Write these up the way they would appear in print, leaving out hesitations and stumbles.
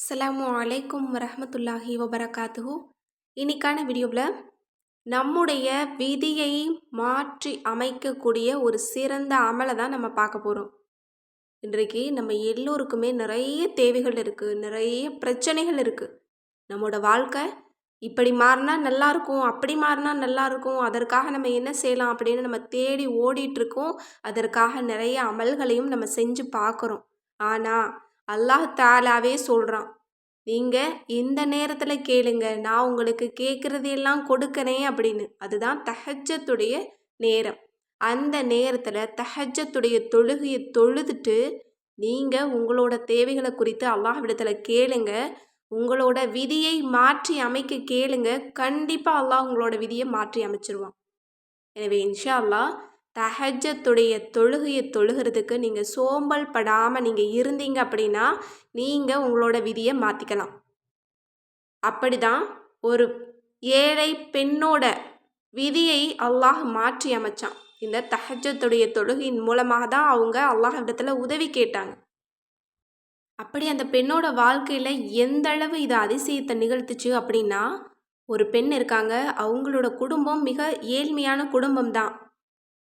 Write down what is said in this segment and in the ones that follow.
அஸ்ஸலாமு அலைக்கும் வரஹ்மத்துல்லாஹி வபரகாத்துஹு. இன்னைக்கான வீடியோவில் நம்முடைய விதியை மாற்றி அமைக்கக்கூடிய ஒரு சிறந்த அமலை தான் நம்ம பார்க்க போகிறோம். இன்றைக்கு நம்ம எல்லோருக்குமே நிறைய தேவைகள் இருக்குது, நிறைய பிரச்சனைகள் இருக்குது. நம்மளோட வாழ்க்கை இப்படி மாறினா நல்லா இருக்கும், அப்படி மாறினா நல்லா இருக்கும், அதற்காக நம்ம என்ன செய்யலாம் அப்படின்னு நம்ம தேடி ஓடிட்டுருக்கோம். அதற்காக நிறைய அமல்களையும் நம்ம செஞ்சு பார்க்குறோம். ஆனால் அல்லாஹ் தாலாவே சொல்கிறான், நீங்கள் இந்த நேரத்தில் கேளுங்க, நான் உங்களுக்கு கேட்குறதையெல்லாம் கொடுக்குறேன் அப்படின்னு. அதுதான் தஹஜ்ஜத்துடைய நேரம். அந்த நேரத்தில் தஹஜ்ஜத்துடைய தொழுகையை தொழுதுட்டு நீங்கள் உங்களோட தேவைகளை குறித்து அல்லாஹ்விடத்தில் கேளுங்க. உங்களோட விதியை மாற்றி அமைக்க கேளுங்க. கண்டிப்பாக அல்லாஹ் உங்களோட விதியை மாற்றி அமைச்சிருவான். எனவே இன்ஷா அல்லாஹ் தஹஜ்ஜத்துடைய தொழுகையை தொழுகிறதுக்கு நீங்கள் சோம்பல் படாமல் நீங்கள் இருந்தீங்க அப்படின்னா நீங்கள் உங்களோட விதியை மாற்றிக்கலாம். அப்படி தான் ஒரு ஏழை பெண்ணோட விதியை அல்லாஹ் மாற்றி அமைச்சான். இந்த தஹஜ்ஜத்துடைய தொழுகையின் மூலமாக தான் அவங்க அல்லாஹ் இடத்துல உதவி கேட்டாங்க. அப்படி அந்த பெண்ணோட வாழ்க்கையில் எந்த அளவு இது அதிசயத்தை நிகழ்த்துச்சு அப்படின்னா, ஒரு பெண் இருக்காங்க, அவங்களோட குடும்பம் மிக ஏழ்மையான குடும்பம் தான்.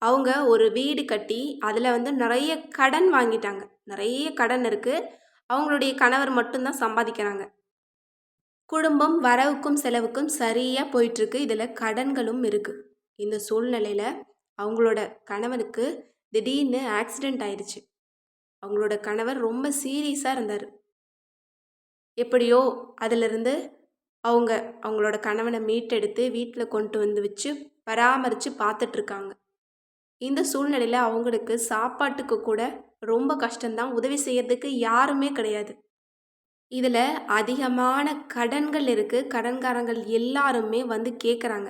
அவங்க ஒரு வீடு கட்டி அதில் நிறைய கடன் வாங்கிட்டாங்க. நிறைய கடன் இருக்குது. அவங்களுடைய கணவர் மட்டும்தான் சம்பாதிக்கிறாங்க. குடும்பம் வரவுக்கும் செலவுக்கும் சரியாக போயிட்டுருக்கு. இதில் கடன்களும் இருக்குது. இந்த சூழ்நிலையில் அவங்களோட கணவனுக்கு திடீர்னு ஆக்சிடெண்ட் ஆயிடுச்சு. அவங்களோட கணவர் ரொம்ப சீரியஸாக இருந்தார். எப்படியோ அதிலிருந்து அவங்களோட கணவனை மீட்டெடுத்து வீட்டில் கொண்டு வந்து வச்சு பராமரித்து பார்த்துட்ருக்காங்க. இந்த சூழ்நிலையில் அவங்களுக்கு சாப்பாட்டுக்கு கூட ரொம்ப கஷ்டம்தான். உதவி செய்யறதுக்கு யாருமே கிடையாது. இதில் அதிகமான கடன்கள் இருக்குது. கடன்காரங்கள் எல்லாருமே வந்து கேட்குறாங்க,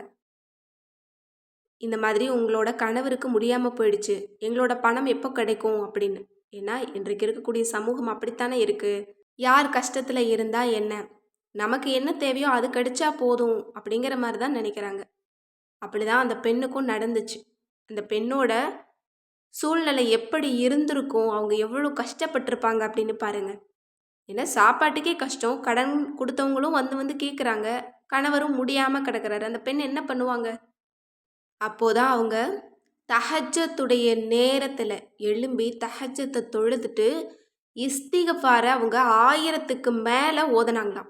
இந்த மாதிரி உங்களோட கணவருக்கு முடியாமல் போயிடுச்சு, எங்களோட பணம் எப்போ கிடைக்கும் அப்படின்னு. ஏன்னா இன்றைக்கு இருக்கக்கூடிய சமூகம் அப்படித்தானே இருக்குது. யார் கஷ்டத்தில் இருந்தால் என்ன, நமக்கு என்ன தேவையோ அது கிடைச்சா போதும் அப்படிங்கிற மாதிரி தான் நினைக்கிறாங்க. அப்படி தான் அந்த பெண்ணுக்கும் நடந்துச்சு. அந்த பெண்ணோட சூழ்நிலை எப்படி இருந்திருக்கும், அவங்க எவ்வளோ கஷ்டப்பட்டிருப்பாங்க அப்படின்னு பாருங்கள். ஏன்னா சாப்பாட்டுக்கே கஷ்டம், கடன் கொடுத்தவங்களும் வந்து வந்து கேட்குறாங்க, கணவரும் முடியாமல் கிடக்கிறாரு. அந்த பெண் என்ன பண்ணுவாங்க? அப்போதான் அவங்க தஹஜ்ஜத்துடைய நேரத்தில் எழும்பி தஹஜ்ஜத்தை தொழுதுட்டு இஸ்திகஃபாரை அவங்க 1000க்கு மேலே ஓதுனாங்களாம்.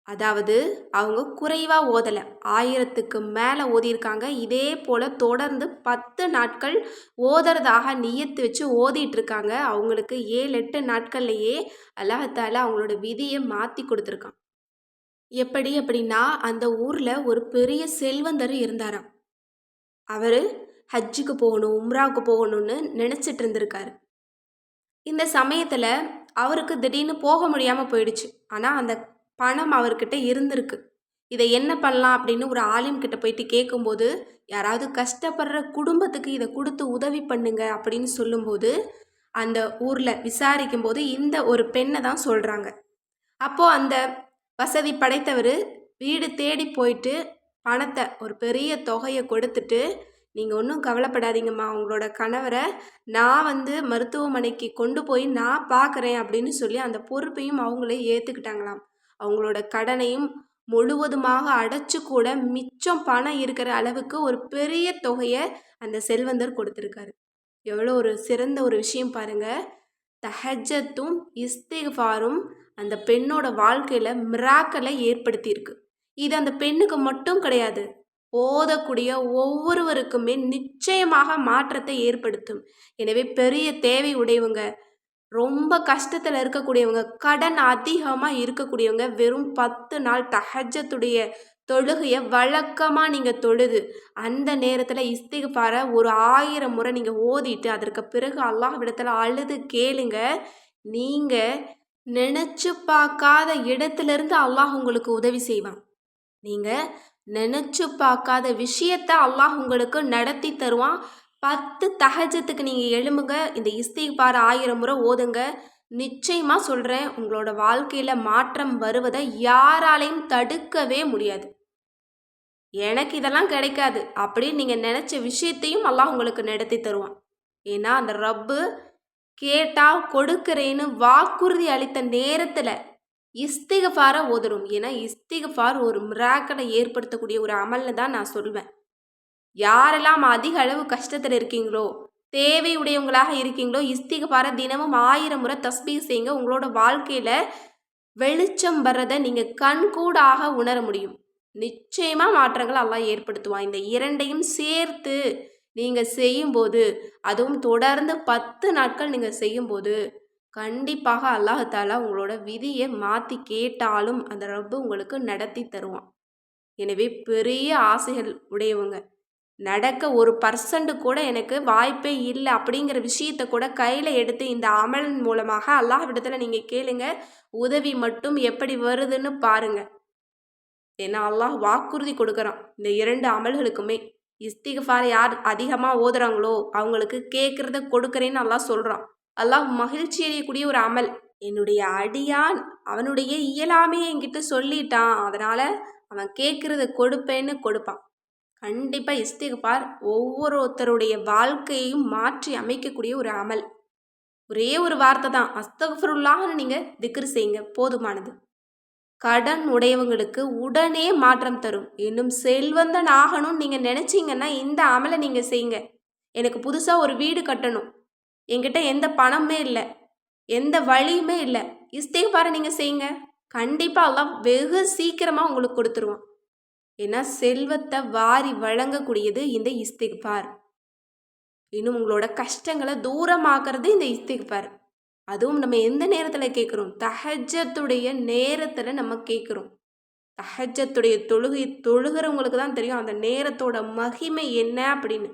அதாவது அவங்க குறைவாக ஓதலை, 1000க்கு மேலே ஓதியிருக்காங்க. இதே போல் தொடர்ந்து 10 நாட்கள் ஓதுறதாக நியத்து வச்சு ஓதிட்டுருக்காங்க. அவங்களுக்கு 7-8 நாட்கள்லையே அல்லாஹ் அவங்களோட விதியை மாற்றி கொடுத்துருக்கான். எப்படி அப்படின்னா, அந்த ஊரில் ஒரு பெரிய செல்வந்தர் இருந்தாராம். அவர் ஹஜ்ஜுக்கு போகணும், உம்ராவுக்கு போகணும்னு நினச்சிட்டு இருந்திருக்காரு. இந்த சமயத்தில் அவருக்கு திடீர்னு போக முடியாமல் போயிடுச்சு. ஆனால் அந்த பணம் அவர்கிட்ட இருந்திருக்கு. இதை என்ன பண்ணலாம் அப்படின்னு ஒரு ஆலிம் கிட்ட போயிட்டு கேட்கும்போது, யாராவது கஷ்டப்படுற குடும்பத்துக்கு இதை கொடுத்து உதவி பண்ணுங்க அப்படின்னு சொல்லும்போது, அந்த ஊரில் விசாரிக்கும்போது இந்த ஒரு பெண்ணை தான் சொல்கிறாங்க. அப்போது அந்த வசதி படைத்தவர் வீடு தேடி போயிட்டு பணத்தை, ஒரு பெரிய தொகையை கொடுத்துட்டு, நீங்கள் ஒன்றும் கவலைப்படாதீங்கம்மா, உங்களோட கணவரை நான் மருத்துவமனைக்கு கொண்டு போய் நான் பார்க்குறேன் அப்படின்னு சொல்லி அந்த பொறுப்பையும் அவங்களே ஏற்றுக்கிட்டாங்களாம். அவங்களோட கடனையும் முழுவதுமாக அடைச்சு கூட மிச்சம் பணம் இருக்கிற அளவுக்கு ஒரு பெரிய தொகையை அந்த செல்வந்தர் கொடுத்துருக்காரு. எவ்வளோ ஒரு சிறந்த ஒரு விஷயம் பாருங்கள். தஹஜ்ஜத்தும் இஸ்திக்ஃபாரும் அந்த பெண்ணோட வாழ்க்கையில் மிராக்கலை ஏற்படுத்தியிருக்கு. இது அந்த பெண்ணுக்கு மட்டும் கிடையாது, ஓதக்கூடிய ஒவ்வொருவருக்குமே நிச்சயமாக மாற்றத்தை ஏற்படுத்தும். எனவே பெரிய தேவை உடையவங்க, ரொம்ப கஷ்டத்தில் இருக்கக்கூடியவங்க, கடன் அதிகமாக இருக்கக்கூடியவங்க, வெறும் 10 நாள் தஹஜ்ஜத்துடைய தொழுகையை வழக்கமாக நீங்கள் தொழுது அந்த நேரத்தில் இஸ்திக்ஃபாரை ஒரு 1000 முறை நீங்கள் ஓதிட்டு அதற்கு பிறகு அல்லாஹ்விடத்தில் அழுது கேளுங்க. நீங்கள் நினச்சி பார்க்காத இடத்துலேருந்து அல்லாஹ் உங்களுக்கு உதவி செய்வான். நீங்கள் நினச்சி பார்க்காத விஷயத்தை அல்லாஹ் உங்களுக்கு நடத்தி தருவான். 10 தஹஜ்ஜத்துக்கு நீங்கள் எழும்புங்க, இந்த இஸ்திக்ஃபார் 1000 முறை ஓதுங்க. நிச்சயமாக சொல்கிறேன், உங்களோட வாழ்க்கையில் மாற்றம் வருவதை யாராலையும் தடுக்கவே முடியாது. எனக்கு இதெல்லாம் கிடைக்காது அப்படின்னு நீங்கள் நினச்ச விஷயத்தையும் அல்லாஹ் உங்களுக்கு நடத்தி தருவான். ஏன்னா அந்த ரப்பு கேட்டா கொடுக்கிறேன்னு வாக்குறுதி அளித்த நேரத்துல இஸ்திகஃபார ஓதணும். ஏன்னா இஸ்திகஃபார் ஒரு மிராக்கிளை ஏற்படுத்தக்கூடிய ஒரு அமல்னு தான் நான் சொல்வேன். யாரெல்லாம் அதிக அளவு கஷ்டத்துல இருக்கீங்களோ, தேவை உடையவங்களாக இருக்கீங்களோ, இஸ்திகஃபார தினமும் 1000 முறை தஸ்பீஹ் செய்யுங்க. உங்களோட வாழ்க்கையில வெளிச்சம் வர்றத நீங்க கண்கூடாக உணர முடியும். நிச்சயமா மாற்றங்கள் அல்லாஹ் ஏற்படுத்துவான். இந்த 2யும் சேர்த்து நீங்க செய்யும்போது, அதுவும் தொடர்ந்து 10 நாட்கள் நீங்க செய்யும்போது, கண்டிப்பாக அல்லாஹ் தஆலா உங்களோட விதிய மாத்தி கேட்டாலும் அந்த ரப்பு உங்களுக்கு நடத்தி தருவான். எனவே பெரிய ஆசைகள் உடையவங்க, நடக்க 1% கூட எனக்கு வாய்ப்பே இல்ல அப்படிங்கிற விஷயத்த கூட கையில எடுத்து இந்த அமலின் மூலமாக அல்லாஹ்விடத்துல நீங்க கேளுங்க. உதவி மட்டும் எப்படி வருதுன்னு பாருங்க. ஏன்னா அல்லாஹ் வாக்குறுதி கொடுக்குறான். இந்த 2 அமல்களுக்குமே. இஸ்திக்ஃபார் யார் அதிகமா ஓதுறாங்களோ, அவங்களுக்கு கேட்கிறத கொடுக்கிறேன்னு அல்லாஹ் சொல்றான். அல்லாஹ் மகிழ்ச்சி அடையக்கூடிய ஒரு அமல். என்னுடைய அடியான் அவனுடைய இயலாமையை என்கிட்ட சொல்லிட்டான். அதனால அவன் கேட்கிறத கொடுப்பேன்னு கொடுப்பான். கண்டிப்பா இஸ்திக்ஃபார் ஒவ்வொருத்தருடைய வாழ்க்கையையும் மாற்றி அமைக்கக்கூடிய ஒரு அமல். ஒரே ஒரு வார்த்தை தான். அஸ்தக்ஃபிருல்லாஹ்னு நீங்க திக்ர் செய்யுங்க போதுமானது. கடன் உடையவங்களுக்கு உடனே மாற்றம் தரும். இன்னும் செல்வந்தன் ஆகணும்னு நீங்க நினைச்சீங்கன்னா இந்த அமலை நீங்க செய்யுங்க. எனக்கு புதுசா ஒரு வீடு கட்டணும். என்கிட்ட எந்த பணமுமே இல்ல. எந்த வழியுமே இல்ல. இஸ்திக்ஃபார நீங்க செய்யுங்க. கண்டிப்பா அல்லாஹ் வெகு சீக்கிரமா உங்களுக்கு கொடுத்துருவான். ஏன்னா செல்வத்தை வாரி வழங்கக்கூடியது இந்த இஸ்திக்ஃபார். இன்னும் உங்களோட கஷ்டங்களை தூரமாக்குறது இந்த இஸ்திக்ஃபார். அதுவும் நம்ம எந்த நேரத்தில் கேட்குறோம்? தஹஜ்ஜத்துடைய நேரத்தில் நம்ம கேட்குறோம். தஹஜ்ஜத்துடைய தொழுகிறவங்களுக்கு தான் தெரியும் அந்த நேரத்தோட மகிமை என்ன அப்படின்னு.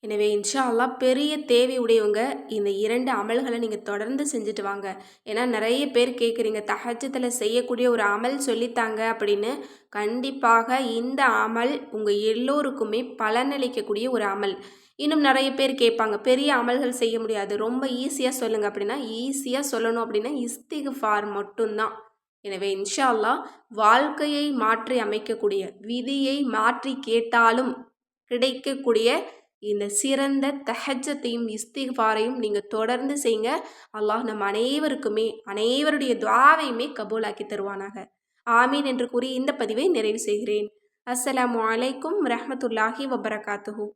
எனவே இன்ஷா அல்லாஹ் பெரிய தேவை உடையவங்க இந்த 2 அமல்களை நீங்கள் தொடர்ந்து செஞ்சுட்டு வாங்க. ஏன்னா நிறைய பேர் கேட்குறீங்க தஹஜ்ஜத்தில் செய்யக்கூடிய ஒரு அமல் சொல்லித்தாங்க அப்படின்னு. கண்டிப்பாக இந்த அமல் உங்கள் எல்லோருக்குமே பலனளிக்கக்கூடிய ஒரு அமல். இன்னும் நிறைய பேர் கேட்பாங்க பெரிய அமல்கள் செய்ய முடியாது, ரொம்ப ஈஸியாக சொல்லுங்கள் அப்படின்னா. ஈஸியாக சொல்லணும் அப்படின்னா இஸ்திக்ஃபார் மட்டும்தான். எனவே இன்ஷா அல்லாஹ் வாழ்க்கையை மாற்றி அமைக்கக்கூடிய, விதியை மாற்றி கேட்டாலும் கிடைக்கக்கூடிய இந்த சிறந்த தஹஜ்ஜத்தையும் இஸ்திக்ஃபாரையும் நீங்கள் தொடர்ந்து செய்யுங்க. அல்லாஹ் நம் அனைவருக்குமே அனைவருடைய துஆவையுமே கபூலாக்கி தருவானாக. ஆமீன் என்று கூறி இந்த பதிவை நிறைவு செய்கிறேன். அஸ்ஸலாமு அலைக்கும் ரஹ்மத்துல்லாஹி வபரகாத்துஹு.